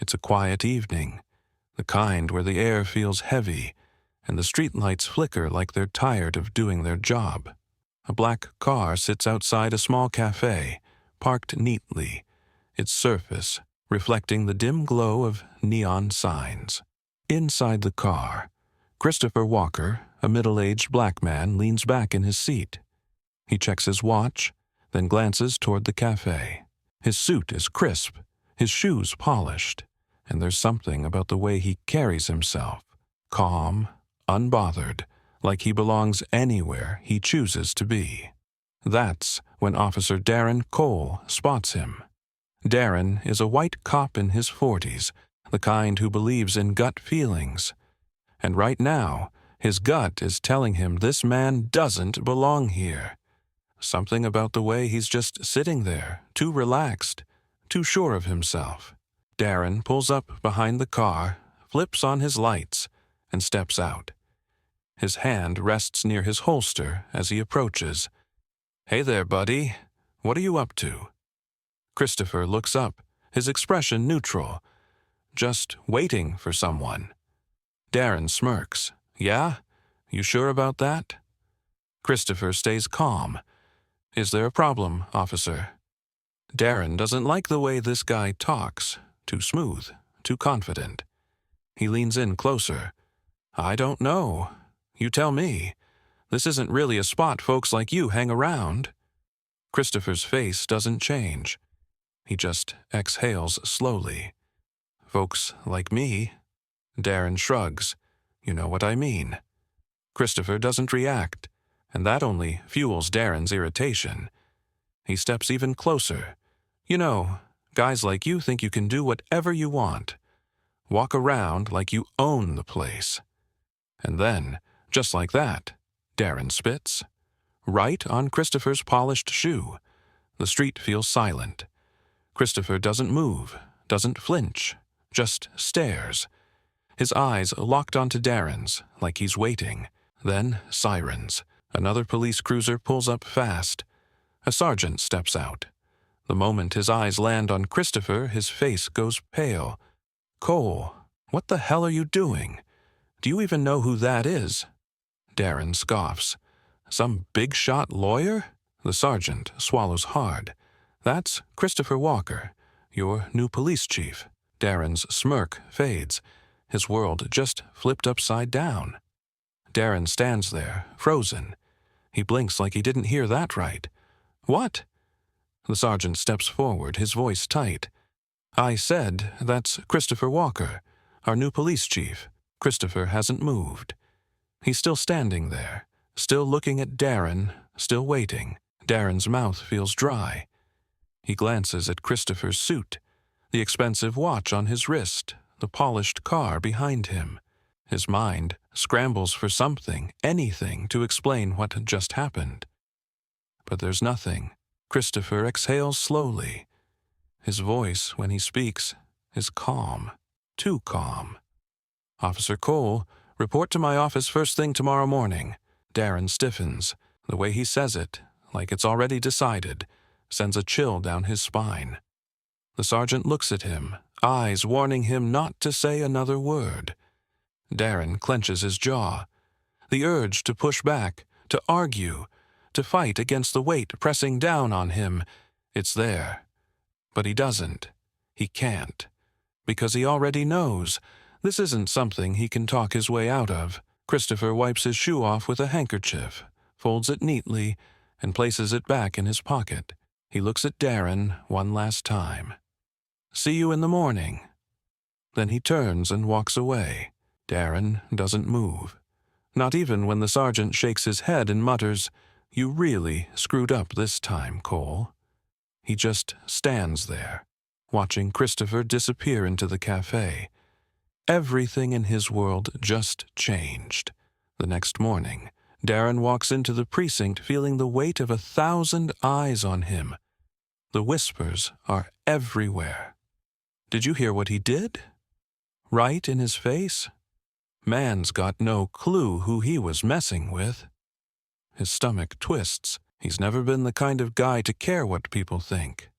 It's a quiet evening, the kind where the air feels heavy and the streetlights flicker like they're tired of doing their job. A black car sits outside a small cafe, parked neatly, its surface reflecting the dim glow of neon signs. Inside the car, Christopher Walker, a middle-aged black man, leans back in his seat. He checks his watch, then glances toward the cafe. His suit is crisp, his shoes polished, and there's something about the way he carries himself, calm, unbothered, like he belongs anywhere he chooses to be. That's when Officer Darren Cole spots him. Darren is a white cop in his 40s, the kind who believes in gut feelings. And right now, his gut is telling him this man doesn't belong here. Something about the way he's just sitting there, too relaxed, too sure of himself. Darren pulls up behind the car, flips on his lights, and steps out. His hand rests near his holster as he approaches. "Hey there, buddy. What are you up to?" Christopher looks up, his expression neutral, just waiting for someone. Darren smirks. "Yeah? You sure about that?" Christopher stays calm. "Is there a problem, officer?" Darren doesn't like the way this guy talks. Too smooth, too confident. He leans in closer. "I don't know. You tell me. This isn't really a spot folks like you hang around." Christopher's face doesn't change. He just exhales slowly. "Folks like me?" Darren shrugs. "You know what I mean." Christopher doesn't react, and that only fuels Darren's irritation. He steps even closer. "You know, guys like you think you can do whatever you want. Walk around like you own the place." And then, just like that, Darren spits. Right on Christopher's polished shoe. The street feels silent. Christopher doesn't move, doesn't flinch, just stares. His eyes locked onto Darren's, like he's waiting. Then sirens. Another police cruiser pulls up fast. A sergeant steps out. The moment his eyes land on Christopher, his face goes pale. "Cole, what the hell are you doing? Do you even know who that is?" Darren scoffs. "Some big-shot lawyer?" The sergeant swallows hard. "That's Christopher Walker, your new police chief." Darren's smirk fades. His world just flipped upside down. Darren stands there, frozen. He blinks like he didn't hear that right. "What?" The sergeant steps forward, his voice tight. "I said that's Christopher Walker, our new police chief." Christopher hasn't moved. He's still standing there, still looking at Darren, still waiting. Darren's mouth feels dry. He glances at Christopher's suit, the expensive watch on his wrist, the polished car behind him. His mind scrambles for something, anything, to explain what had just happened. But there's nothing. Christopher exhales slowly. His voice, when he speaks, is calm, too calm. "Officer Cole, report to my office first thing tomorrow morning." Darren stiffens. The way he says it, like it's already decided, sends a chill down his spine. The sergeant looks at him, eyes warning him not to say another word. Darren clenches his jaw. The urge to push back, to argue, to fight against the weight pressing down on him, it's there. But he doesn't. He can't. Because he already knows. This isn't something he can talk his way out of. Christopher wipes his shoe off with a handkerchief, folds it neatly, and places it back in his pocket. He looks at Darren one last time. "See you in the morning." Then he turns and walks away. Darren doesn't move. Not even when the sergeant shakes his head and mutters, "You really screwed up this time, Cole." He just stands there, watching Christopher disappear into the cafe. Everything in his world just changed. The next morning, Darren walks into the precinct feeling the weight of 1,000 eyes on him. The whispers are everywhere. Did you hear what he did? Right in his face? Man's got no clue who he was messing with. His stomach twists. He's never been the kind of guy to care what people think.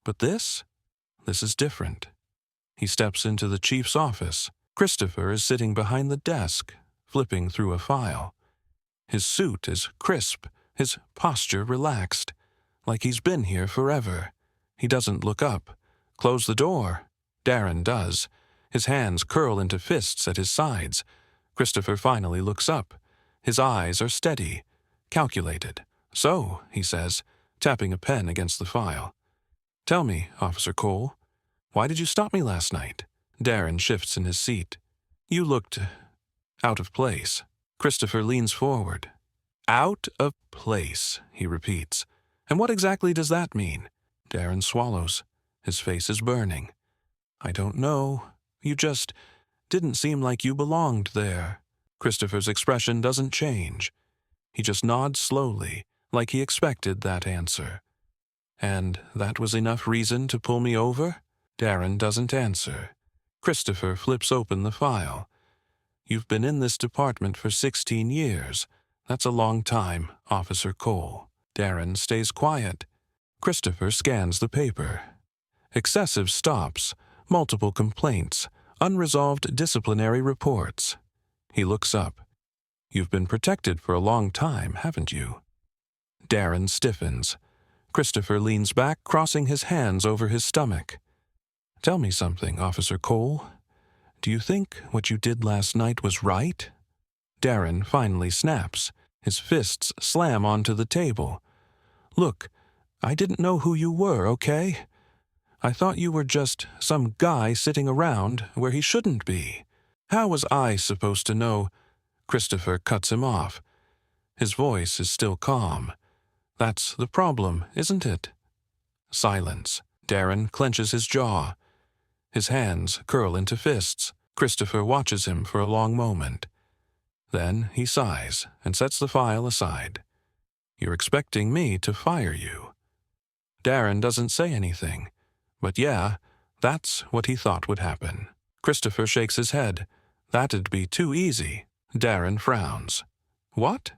But this is different. He steps into the chief's office. Christopher is sitting behind the desk, flipping through a file. His suit is crisp, his posture relaxed, like he's been here forever. He doesn't look up. Close the door. Darren does. His hands curl into fists at his sides. Christopher finally looks up. His eyes are steady, calculated. "So," he says, tapping a pen against the file. "Tell me, Officer Cole, why did you stop me last night?" Darren shifts in his seat. "You looked out of place." Christopher leans forward. "Out of place," he repeats. "And what exactly does that mean?" Darren swallows. His face is burning. "I don't know. You just didn't seem like you belonged there." Christopher's expression doesn't change. He just nods slowly, like he expected that answer. "And that was enough reason to pull me over?" Darren doesn't answer. Christopher flips open the file. "You've been in this department for 16 years. That's a long time, Officer Cole." Darren stays quiet. Christopher scans the paper. Excessive stops, multiple complaints, unresolved disciplinary reports. He looks up. "You've been protected for a long time, haven't you?" Darren stiffens. Christopher leans back, crossing his hands over his stomach. "Tell me something, Officer Cole. Do you think what you did last night was right?" Darren finally snaps. His fists slam onto the table. "Look, I didn't know who you were, okay? I thought you were just some guy sitting around where he shouldn't be. How was I supposed to know?" Christopher cuts him off. His voice is still calm. "That's the problem, isn't it?" Silence. Darren clenches his jaw. His hands curl into fists. Christopher watches him for a long moment. Then he sighs and sets the file aside. "You're expecting me to fire you." Darren doesn't say anything. But yeah, that's what he thought would happen. Christopher shakes his head. "That'd be too easy." Darren frowns. "What?"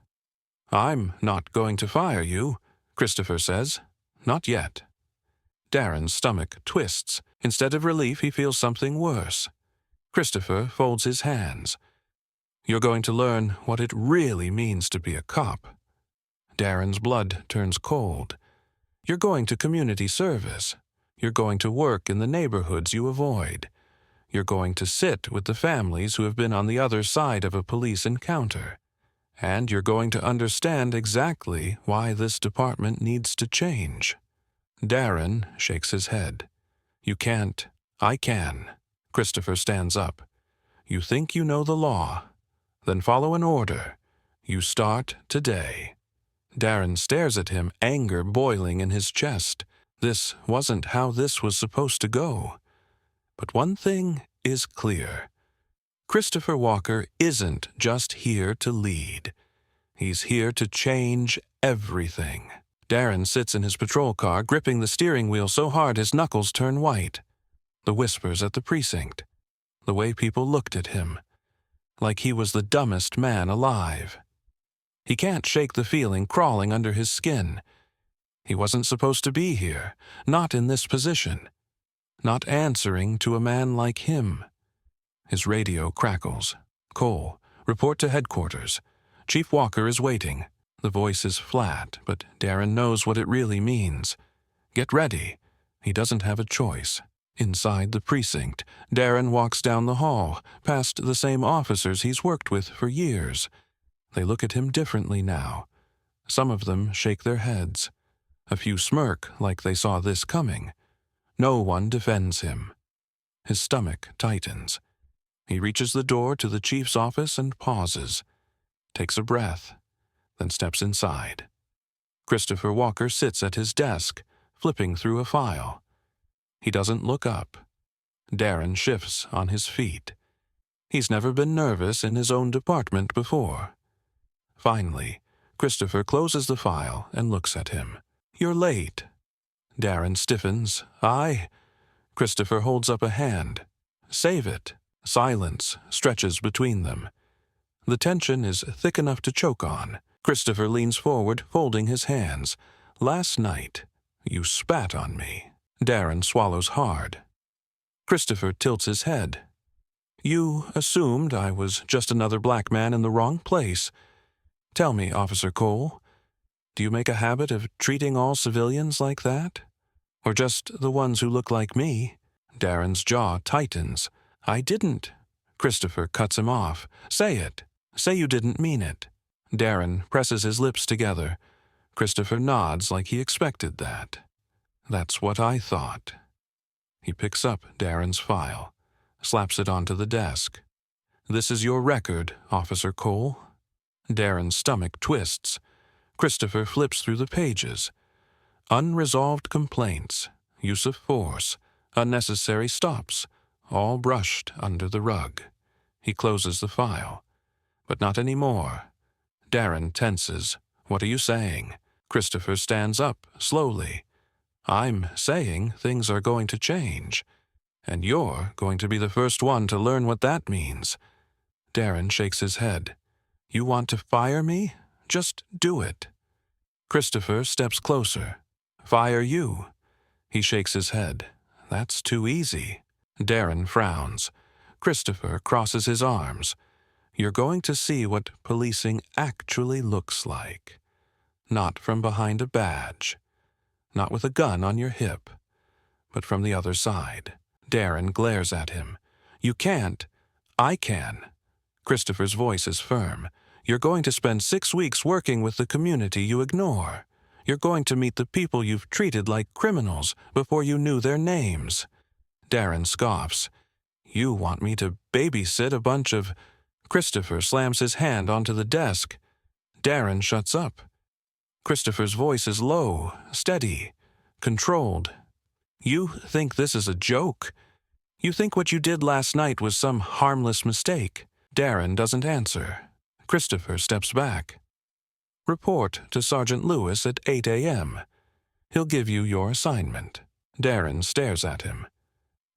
"I'm not going to fire you," Christopher says. "Not yet." Darren's stomach twists. Instead of relief, he feels something worse. Christopher folds his hands. "You're going to learn what it really means to be a cop." Darren's blood turns cold. "You're going to community service. You're going to work in the neighborhoods you avoid. You're going to sit with the families who have been on the other side of a police encounter. And you're going to understand exactly why this department needs to change." Darren shakes his head. "You can't." "I can." Christopher stands up. "You think you know the law? Then follow an order. You start today." Darren stares at him, anger boiling in his chest. This wasn't how this was supposed to go. But one thing is clear. Christopher Walker isn't just here to lead. He's here to change everything. Darren sits in his patrol car, gripping the steering wheel so hard his knuckles turn white. The whispers at the precinct. The way people looked at him. Like he was the dumbest man alive. He can't shake the feeling crawling under his skin. He wasn't supposed to be here, not in this position, not answering to a man like him. His radio crackles. "Cole, report to headquarters. Chief Walker is waiting." The voice is flat, but Darren knows what it really means. Get ready. He doesn't have a choice. Inside the precinct, Darren walks down the hall, past the same officers he's worked with for years. They look at him differently now. Some of them shake their heads. A few smirk like they saw this coming. No one defends him. His stomach tightens. He reaches the door to the chief's office and pauses. Takes a breath, then steps inside. Christopher Walker sits at his desk, flipping through a file. He doesn't look up. Darren shifts on his feet. He's never been nervous in his own department before. Finally, Christopher closes the file and looks at him. "You're late." Darren stiffens. "I..." Christopher holds up a hand. "Save it." Silence stretches between them. The tension is thick enough to choke on. Christopher leans forward, folding his hands. "Last night, you spat on me." Darren swallows hard. Christopher tilts his head. You assumed I was just another black man in the wrong place. Tell me, Officer Cole, do you make a habit of treating all civilians like that? Or just the ones who look like me? Darren's jaw tightens. I didn't. Christopher cuts him off. Say it. Say you didn't mean it. Darren presses his lips together. Christopher nods like he expected that. That's what I thought. He picks up Darren's file, slaps it onto the desk. This is your record, Officer Cole. Darren's stomach twists. Christopher flips through the pages. Unresolved complaints, use of force, unnecessary stops, all brushed under the rug. He closes the file. But not anymore. Darren tenses. What are you saying? Christopher stands up, slowly. I'm saying things are going to change. And you're going to be the first one to learn what that means. Darren shakes his head. You want to fire me? Just do it. Christopher steps closer. Fire you. He shakes his head. That's too easy. Darren frowns. Christopher crosses his arms. You're going to see what policing actually looks like. Not from behind a badge. Not with a gun on your hip. But from the other side. Darren glares at him. You can't. I can. Christopher's voice is firm. You're going to spend 6 weeks working with the community you ignore. You're going to meet the people you've treated like criminals before you knew their names. Darren scoffs. You want me to babysit a bunch of... Christopher slams his hand onto the desk. Darren shuts up. Christopher's voice is low, steady, controlled. You think this is a joke? You think what you did last night was some harmless mistake? Darren doesn't answer. Christopher steps back. Report to Sergeant Lewis at 8 a.m. He'll give you your assignment. Darren stares at him.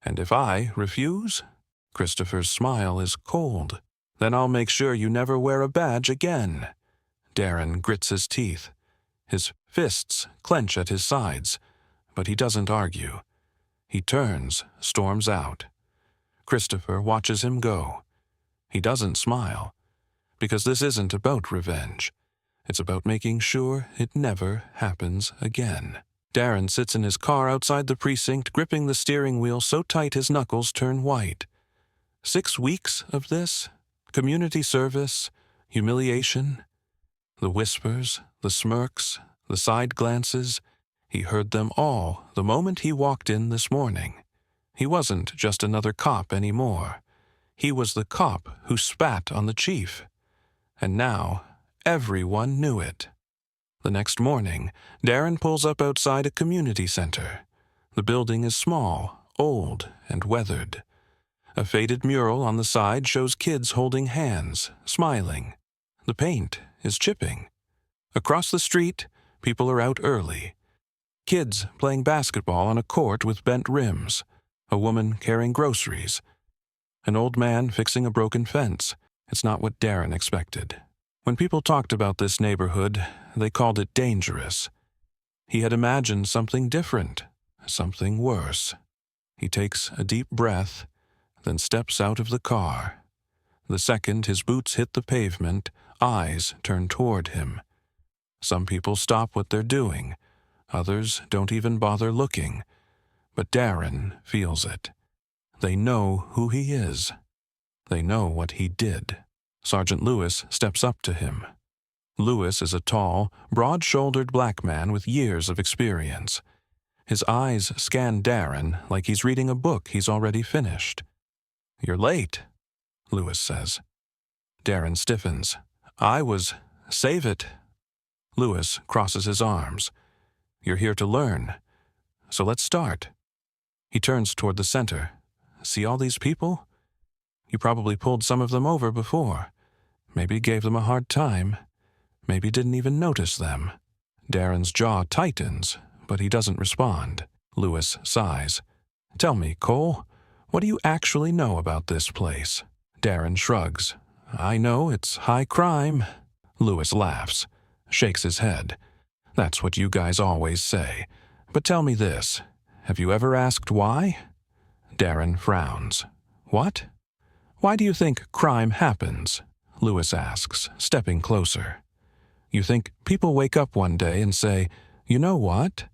And if I refuse? Christopher's smile is cold. Then I'll make sure you never wear a badge again. Darren grits his teeth. His fists clench at his sides, but he doesn't argue. He turns, storms out. Christopher watches him go. He doesn't smile, because this isn't about revenge. It's about making sure it never happens again. Darren sits in his car outside the precinct, gripping the steering wheel so tight his knuckles turn white. 6 weeks of this? Community service? Humiliation? The whispers, the smirks, the side glances. He heard them all the moment he walked in this morning. He wasn't just another cop anymore. He was the cop who spat on the chief. And now, everyone knew it. The next morning, Darren pulls up outside a community center. The building is small, old, and weathered. A faded mural on the side shows kids holding hands, smiling. The paint is chipping. Across the street, people are out early. Kids playing basketball on a court with bent rims. A woman carrying groceries. An old man fixing a broken fence. It's not what Darren expected. When people talked about this neighborhood, they called it dangerous. He had imagined something different, something worse. He takes a deep breath, then steps out of the car. The second his boots hit the pavement, eyes turn toward him. Some people stop what they're doing. Others don't even bother looking. But Darren feels it. They know who he is. They know what he did. Sergeant Lewis steps up to him. Lewis is a tall, broad-shouldered black man with years of experience. His eyes scan Darren like he's reading a book he's already finished. "You're late," Lewis says. Darren stiffens. Save it." Lewis crosses his arms. "You're here to learn. So let's start." He turns toward the center. "See all these people? You probably pulled some of them over before. Maybe gave them a hard time. Maybe didn't even notice them." Darren's jaw tightens, but he doesn't respond. Lewis sighs. "Tell me, Cole, what do you actually know about this place?" Darren shrugs. "I know it's high crime." Lewis laughs, shakes his head. "That's what you guys always say. But tell me this, have you ever asked why?" Darren frowns. What? Why do you think crime happens? Lewis asks, stepping closer. You think people wake up one day and say, "You know what?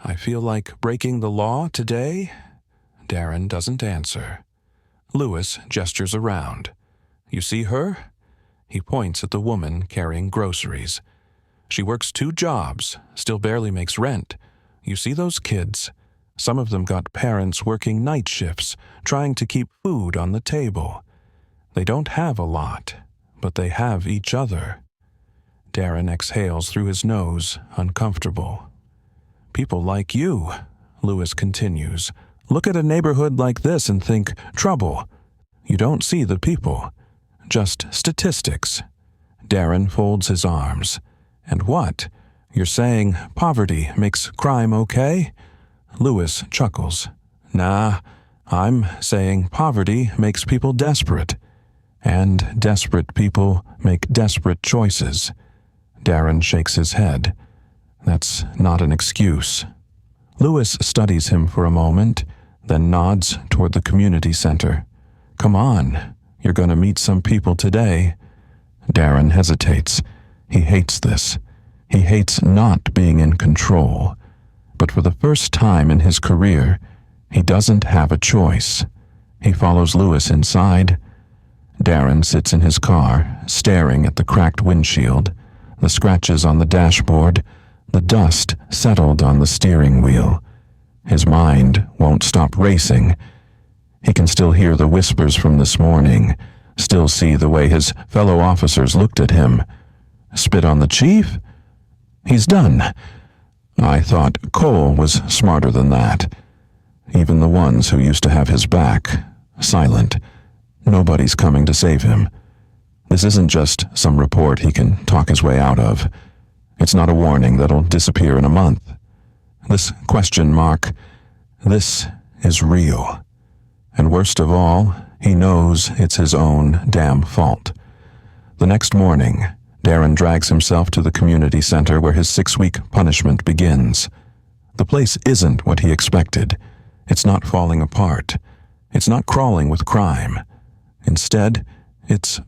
I feel like breaking the law today?" Darren doesn't answer. Lewis gestures around. You see her? He points at the woman carrying groceries. She works 2 jobs, still barely makes rent. You see those kids? Some of them got parents working night shifts, trying to keep food on the table. They don't have a lot, but they have each other. Darren exhales through his nose, uncomfortable. People like you, Lewis continues, look at a neighborhood like this and think, trouble. You don't see the people, just statistics. Darren folds his arms. And what? You're saying poverty makes crime okay? Lewis chuckles. Nah, I'm saying poverty makes people desperate. And desperate people make desperate choices. Darren shakes his head. That's not an excuse. Lewis studies him for a moment, then nods toward the community center. Come on, you're going to meet some people today. Darren hesitates. He hates this. He hates not being in control. But for the first time in his career, he doesn't have a choice. He follows Lewis inside. Darren sits in his car, staring at the cracked windshield, the scratches on the dashboard, the dust settled on the steering wheel. His mind won't stop racing. He can still hear the whispers from this morning, still see the way his fellow officers looked at him. Spit on the chief? He's done. I thought Cole was smarter than that. Even the ones who used to have his back, silent. Nobody's coming to save him. This isn't just some report he can talk his way out of. It's not a warning that'll disappear in a month. This question mark, this is real. And worst of all, he knows it's his own damn fault. The next morning, Darren drags himself to the community center where his 6-week punishment begins. The place isn't what he expected. It's not falling apart. It's not crawling with crime. Instead, it's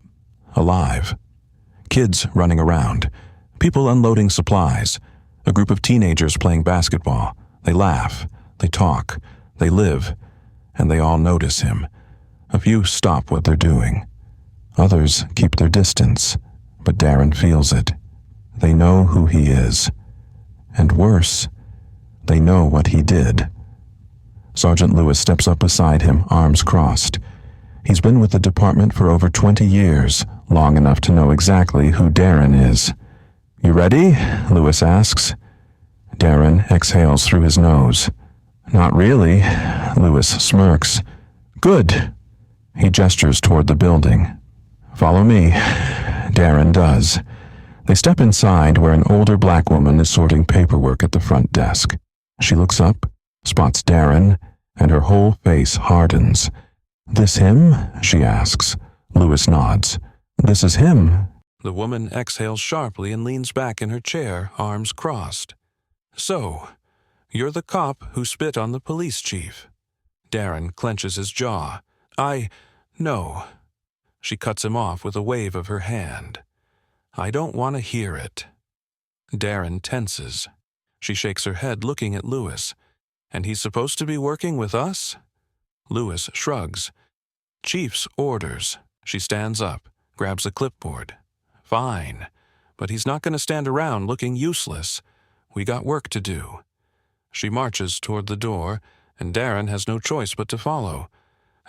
alive. Kids running around. People unloading supplies. A group of teenagers playing basketball. They laugh. They talk. They live. And they all notice him. A few stop what they're doing. Others keep their distance. But Darren feels it. They know who he is. And worse, they know what he did. Sergeant Lewis steps up beside him, arms crossed. He's been with the department for over 20 years, long enough to know exactly who Darren is. You ready? Lewis asks. Darren exhales through his nose. Not really, Lewis smirks. Good. He gestures toward the building. Follow me. Darren does. They step inside where an older black woman is sorting paperwork at the front desk. She looks up, spots Darren, and her whole face hardens. This him? She asks. Lewis nods. This is him. The woman exhales sharply and leans back in her chair, arms crossed. So, you're the cop who spit on the police chief. Darren clenches his jaw. No. She cuts him off with a wave of her hand. I don't want to hear it. Darren tenses. She shakes her head, looking at Lewis. And he's supposed to be working with us? Lewis shrugs. Chief's orders. She stands up, grabs a clipboard. Fine, but he's not going to stand around looking useless. We got work to do. She marches toward the door, and Darren has no choice but to follow.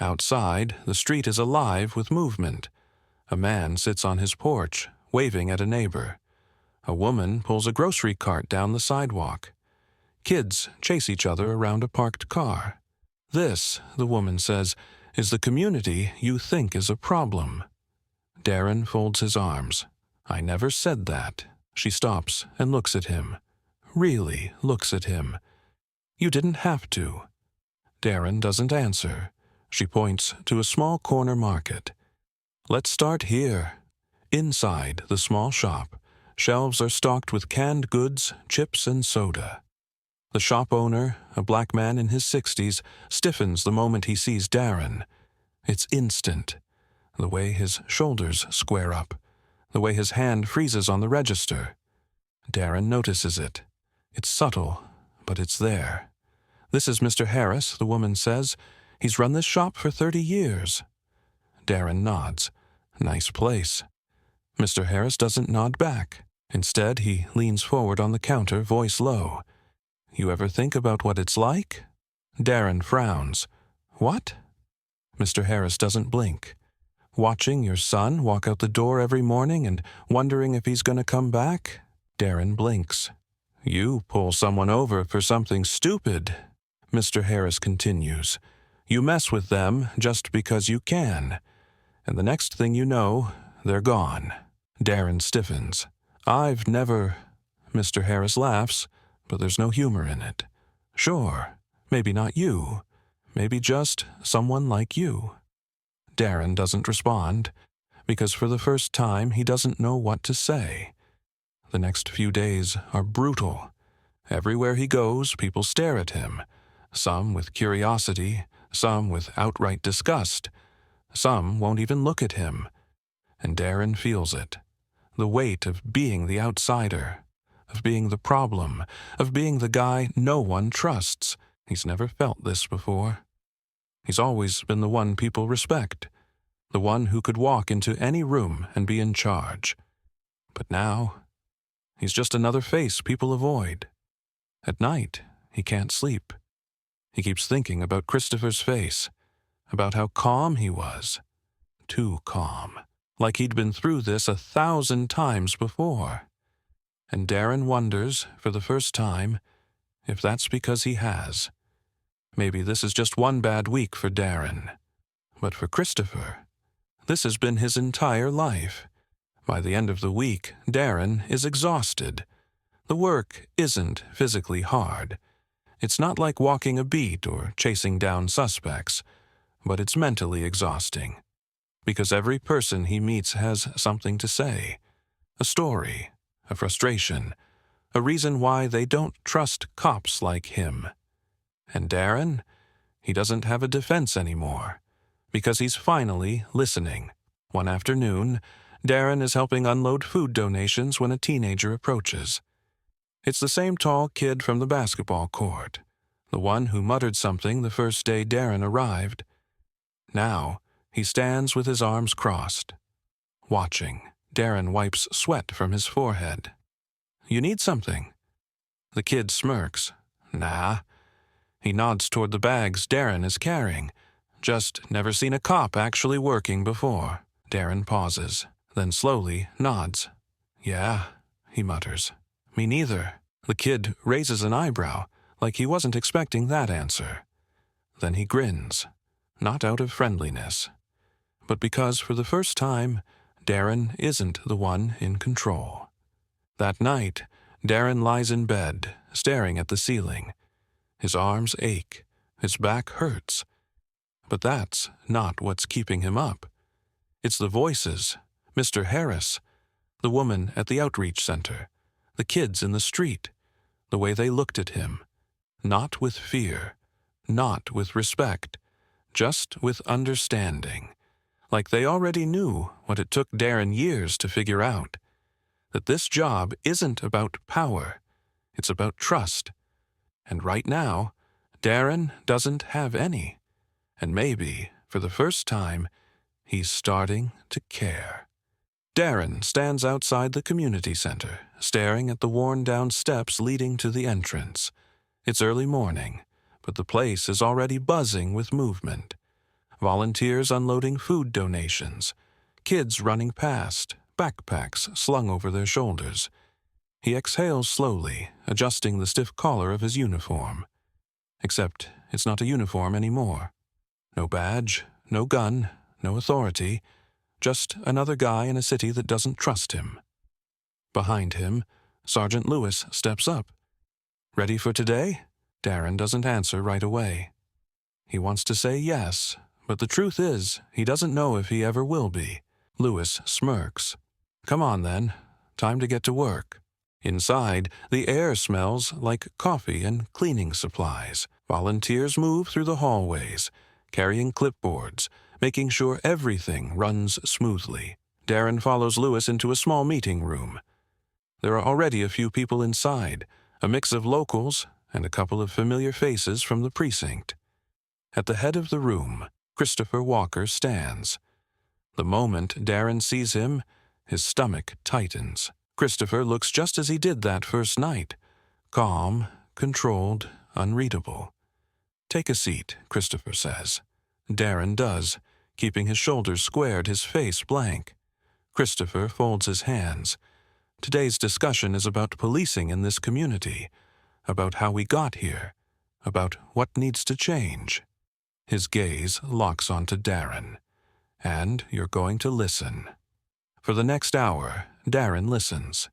Outside, the street is alive with movement. A man sits on his porch, waving at a neighbor. A woman pulls a grocery cart down the sidewalk. Kids chase each other around a parked car. This, the woman says, is the community you think is a problem. Darren folds his arms. I never said that. She stops and looks at him. Really looks at him. You didn't have to. Darren doesn't answer. She points to a small corner market. Let's start here. Inside the small shop, shelves are stocked with canned goods, chips, and soda. The shop owner, a black man in his 60s, stiffens the moment he sees Darren. It's instant. The way his shoulders square up, the way his hand freezes on the register. Darren notices it. It's subtle, but it's there. "This is Mr. Harris," the woman says. "He's run this shop for 30 years. Darren nods. "Nice place." Mr. Harris doesn't nod back. Instead, he leans forward on the counter, voice low. "You ever think about what it's like?" Darren frowns. "What?" Mr. Harris doesn't blink. "Watching your son walk out the door every morning and wondering if he's going to come back?" Darren blinks. "You pull someone over for something stupid," Mr. Harris continues. "You mess with them just because you can. And the next thing you know, they're gone." Darren stiffens. "I've never—" Mr. Harris laughs, but there's no humor in it. "Sure, maybe not you. Maybe just someone like you." Darren doesn't respond, because for the first time he doesn't know what to say. The next few days are brutal. Everywhere he goes, people stare at him, some with curiosity, some with outright disgust. Some won't even look at him. And Darren feels it. The weight of being the outsider, of being the problem, of being the guy no one trusts. He's never felt this before. He's always been the one people respect, the one who could walk into any room and be in charge. But now, he's just another face people avoid. At night, he can't sleep. He keeps thinking about Christopher's face, about how calm he was. Too calm, like he'd been through this 1,000 times before. And Darren wonders, for the first time, if that's because he has. Maybe this is just one bad week for Darren. But for Christopher, this has been his entire life. By the end of the week, Darren is exhausted. The work isn't physically hard. It's not like walking a beat or chasing down suspects, but it's mentally exhausting. Because every person he meets has something to say. A story, a frustration, a reason why they don't trust cops like him. And Darren, he doesn't have a defense anymore, because he's finally listening. One afternoon, Darren is helping unload food donations when a teenager approaches. It's the same tall kid from the basketball court, the one who muttered something the first day Darren arrived. Now, he stands with his arms crossed. Watching, Darren wipes sweat from his forehead. "You need something?" The kid smirks. "Nah." He nods toward the bags Darren is carrying. "Just never seen a cop actually working before." Darren pauses, then slowly nods. "Yeah," he mutters. "Me neither." The kid raises an eyebrow, like he wasn't expecting that answer. Then he grins, not out of friendliness, but because for the first time, Darren isn't the one in control. That night, Darren lies in bed, staring at the ceiling. His arms ache, his back hurts. But that's not what's keeping him up. It's the voices, Mr. Harris, the woman at the outreach center, the kids in the street, the way they looked at him. Not with fear, not with respect, just with understanding. Like they already knew what it took Darren years to figure out. That this job isn't about power, it's about trust. And right now, Darren doesn't have any. And maybe, for the first time, he's starting to care. Darren stands outside the community center, staring at the worn-down steps leading to the entrance. It's early morning, but the place is already buzzing with movement. Volunteers unloading food donations, kids running past, backpacks slung over their shoulders. He exhales slowly, adjusting the stiff collar of his uniform. Except it's not a uniform anymore. No badge, no gun, no authority, just another guy in a city that doesn't trust him. Behind him, Sergeant Lewis steps up. "Ready for today?" Darren doesn't answer right away. He wants to say yes, but the truth is, he doesn't know if he ever will be. Lewis smirks. "Come on then, time to get to work." Inside, the air smells like coffee and cleaning supplies. Volunteers move through the hallways, carrying clipboards, making sure everything runs smoothly. Darren follows Lewis into a small meeting room. There are already a few people inside, a mix of locals and a couple of familiar faces from the precinct. At the head of the room, Christopher Walker stands. The moment Darren sees him, his stomach tightens. Christopher looks just as he did that first night, calm, controlled, unreadable. "Take a seat," Christopher says. Darren does, keeping his shoulders squared, his face blank. Christopher folds his hands. Today's discussion is about policing in this community, about how we got here, about what needs to change. His gaze locks onto Darren. "And you're going to listen." For the next hour, Darren listens.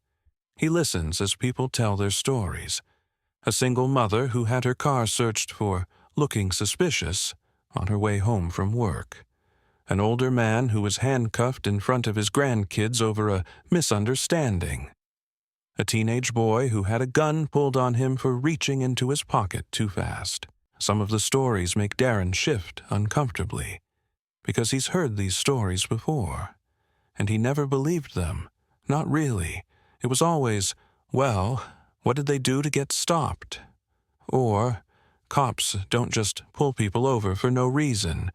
He listens as people tell their stories. A single mother who had her car searched for looking suspicious on her way home from work. An older man who was handcuffed in front of his grandkids over a misunderstanding. A teenage boy who had a gun pulled on him for reaching into his pocket too fast. Some of the stories make Darren shift uncomfortably, because he's heard these stories before. And he never believed them. Not really. It was always, well, what did they do to get stopped? Or, cops don't just pull people over for no reason.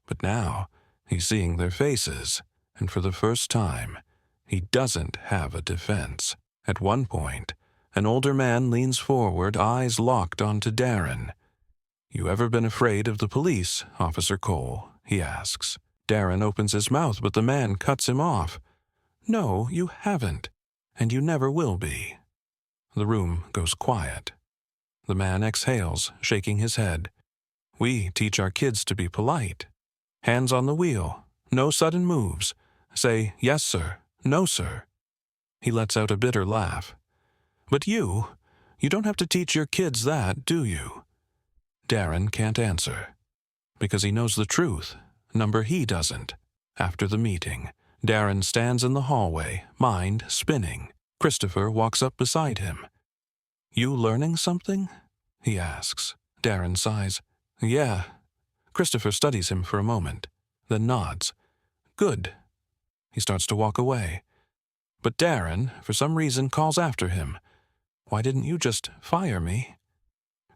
But now, he's seeing their faces, and for the first time, he doesn't have a defense. At one point, an older man leans forward, eyes locked onto Darren. "You ever been afraid of the police, Officer Cole?" he asks. Darren opens his mouth, but the man cuts him off. "No, you haven't, and you never will be." The room goes quiet. The man exhales, shaking his head. "We teach our kids to be polite. Hands on the wheel, no sudden moves. Say, 'Yes, sir,' 'No, sir.'" He lets out a bitter laugh. "But you don't have to teach your kids that, do you?" Darren can't answer, because he knows the truth. Number he doesn't. After the meeting, Darren stands in the hallway, mind spinning. Christopher walks up beside him. "You learning something?" he asks. Darren sighs. "Yeah." Christopher studies him for a moment, then nods. "Good." He starts to walk away. But Darren, for some reason, calls after him. "Why didn't you just fire me?"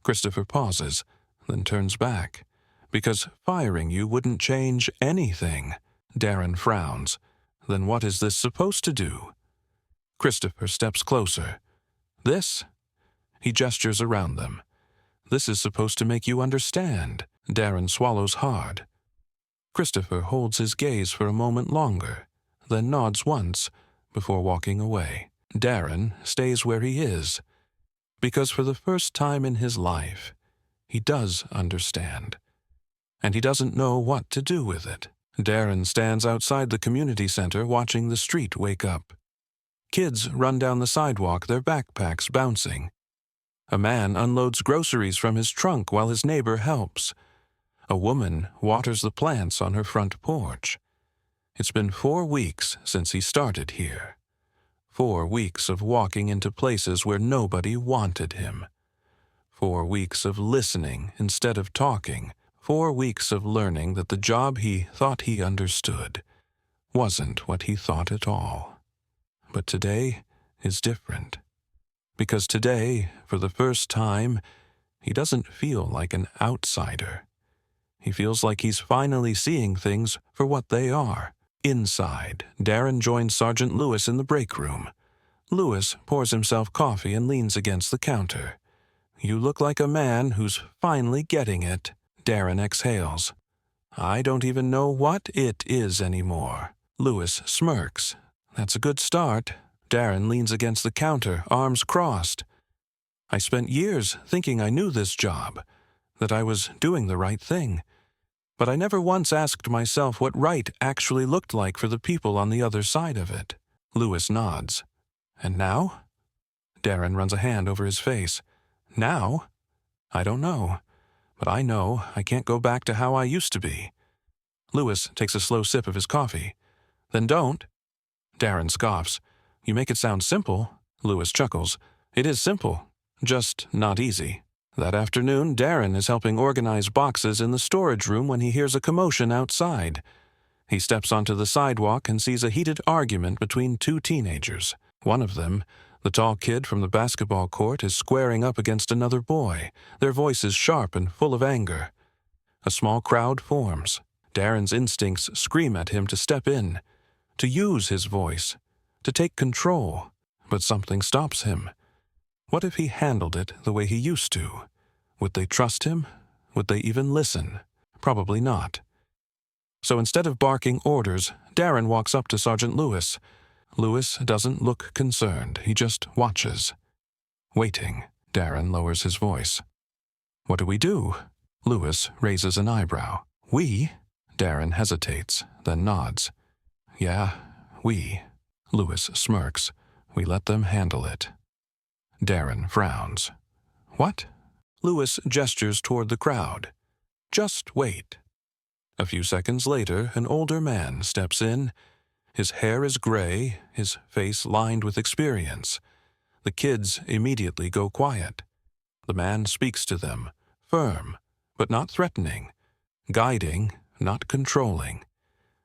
Christopher pauses, then turns back. "Because firing you wouldn't change anything." Darren frowns. "Then what is this supposed to do?" Christopher steps closer. "This?" He gestures around them. "This is supposed to make you understand." Darren swallows hard. Christopher holds his gaze for a moment longer, then nods once before walking away. Darren stays where he is, because for the first time in his life, he does understand. And he doesn't know what to do with it. Darren stands outside the community center watching the street wake up. Kids run down the sidewalk, their backpacks bouncing. A man unloads groceries from his trunk while his neighbor helps. A woman waters the plants on her front porch. It's been 4 weeks since he started here. 4 weeks of walking into places where nobody wanted him. 4 weeks of listening instead of talking. 4 weeks of learning that the job he thought he understood wasn't what he thought at all. But today is different. Because today, for the first time, he doesn't feel like an outsider. He feels like he's finally seeing things for what they are. Inside, Darren joins Sergeant Lewis in the break room. Lewis pours himself coffee and leans against the counter. "You look like a man who's finally getting it." Darren exhales. "I don't even know what it is anymore." Lewis smirks. "That's a good start." Darren leans against the counter, arms crossed. "I spent years thinking I knew this job, that I was doing the right thing. But I never once asked myself what right actually looked like for the people on the other side of it." Lewis nods. "And now?" Darren runs a hand over his face. "Now? I don't know. But I know I can't go back to how I used to be." Lewis takes a slow sip of his coffee. "Then don't." Darren scoffs. "You make it sound simple. Lewis chuckles. It is simple, just not easy. That afternoon, Darren is helping organize boxes in the storage room when he hears a commotion outside. He steps onto the sidewalk and sees a heated argument between two teenagers. One of them, the tall kid from the basketball court, is squaring up against another boy, their voices sharp and full of anger. A small crowd forms. Darren's instincts scream at him to step in, to use his voice, to take control, but something stops him. What if he handled it the way he used to? Would they trust him? Would they even listen? Probably not. So instead of barking orders, Darren walks up to Sergeant Lewis. Lewis doesn't look concerned, he just watches. Waiting, Darren lowers his voice. What do we do? Lewis raises an eyebrow. We? Darren hesitates, then nods. Yeah, we. Lewis smirks. We let them handle it. Darren frowns. What? Lewis gestures toward the crowd. Just wait. A few seconds later, an older man steps in. His hair is gray, his face lined with experience. The kids immediately go quiet. The man speaks to them, firm, but not threatening, guiding, not controlling.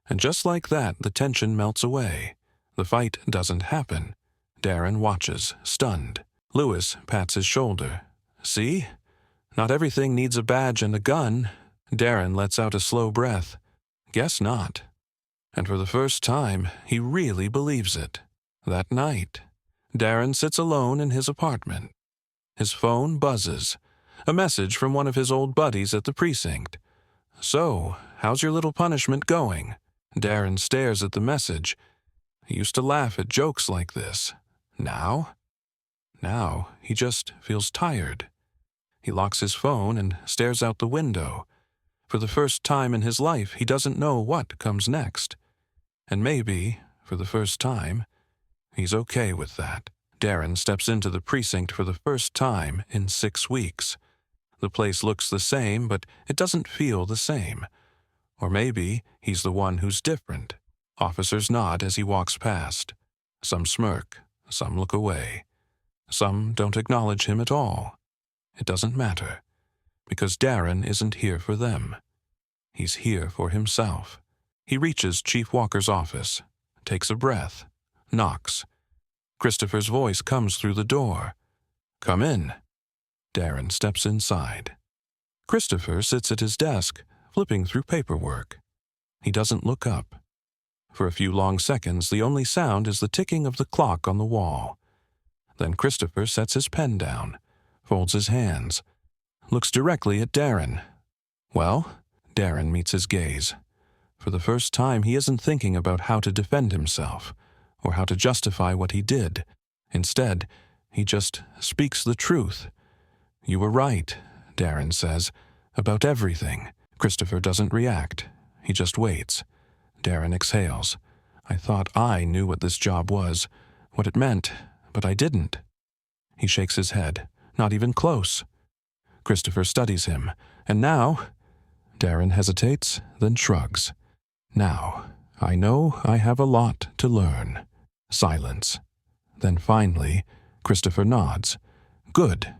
And just like that, the tension melts away. The fight doesn't happen. Darren watches, stunned. Lewis pats his shoulder. See? Not everything needs a badge and a gun. Darren lets out a slow breath. Guess not. And for the first time, he really believes it. That night, Darren sits alone in his apartment. His phone buzzes. A message from one of his old buddies at the precinct. So, how's your little punishment going? Darren stares at the message. He used to laugh at jokes like this. Now? Now, he just feels tired. He locks his phone and stares out the window. For the first time in his life, he doesn't know what comes next. And maybe, for the first time, he's okay with that. Darren steps into the precinct for the first time in 6 weeks. The place looks the same, but it doesn't feel the same. Or maybe he's the one who's different. Officers nod as he walks past. Some smirk, some look away. Some don't acknowledge him at all. It doesn't matter, because Darren isn't here for them. He's here for himself. He reaches Chief Walker's office, takes a breath, knocks. Christopher's voice comes through the door. Come in. Darren steps inside. Christopher sits at his desk, flipping through paperwork. He doesn't look up. For a few long seconds, the only sound is the ticking of the clock on the wall. Then Christopher sets his pen down, folds his hands, looks directly at Darren. Well, Darren meets his gaze. For the first time, he isn't thinking about how to defend himself or how to justify what he did. Instead, he just speaks the truth. You were right, Darren says, about everything. Christopher doesn't react. He just waits. Darren exhales. I thought I knew what this job was, what it meant, but I didn't. He shakes his head. Not even close. Christopher studies him. And now? Darren hesitates, then shrugs. Now, I know I have a lot to learn. Silence. Then finally, Christopher nods. Good.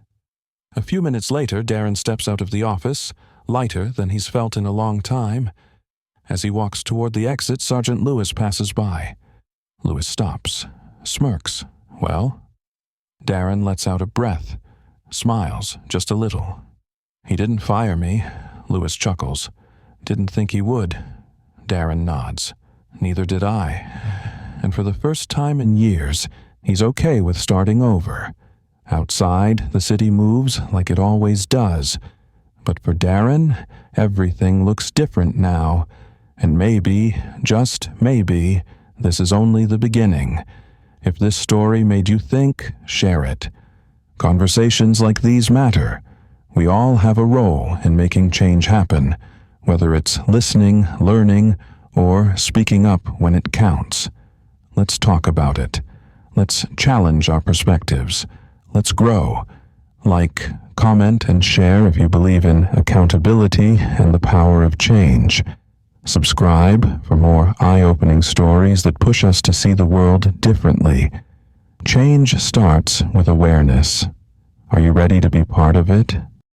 A few minutes later, Darren steps out of the office, lighter than he's felt in a long time. As he walks toward the exit, Sergeant Lewis passes by. Lewis stops, smirks. Well? Darren lets out a breath, smiles just a little. He didn't fire me, Lewis chuckles. Didn't think he would. Darren nods. Neither did I. And for the first time in years, he's okay with starting over. Outside, the city moves like it always does. But for Darren, everything looks different now. And maybe, just maybe, this is only the beginning. If this story made you think, share it. Conversations like these matter. We all have a role in making change happen, whether it's listening, learning, or speaking up when it counts. Let's talk about it. Let's challenge our perspectives. Let's grow. Like, comment, and share if you believe in accountability and the power of change. Subscribe for more eye-opening stories that push us to see the world differently. Change starts with awareness. Are you ready to be part of it?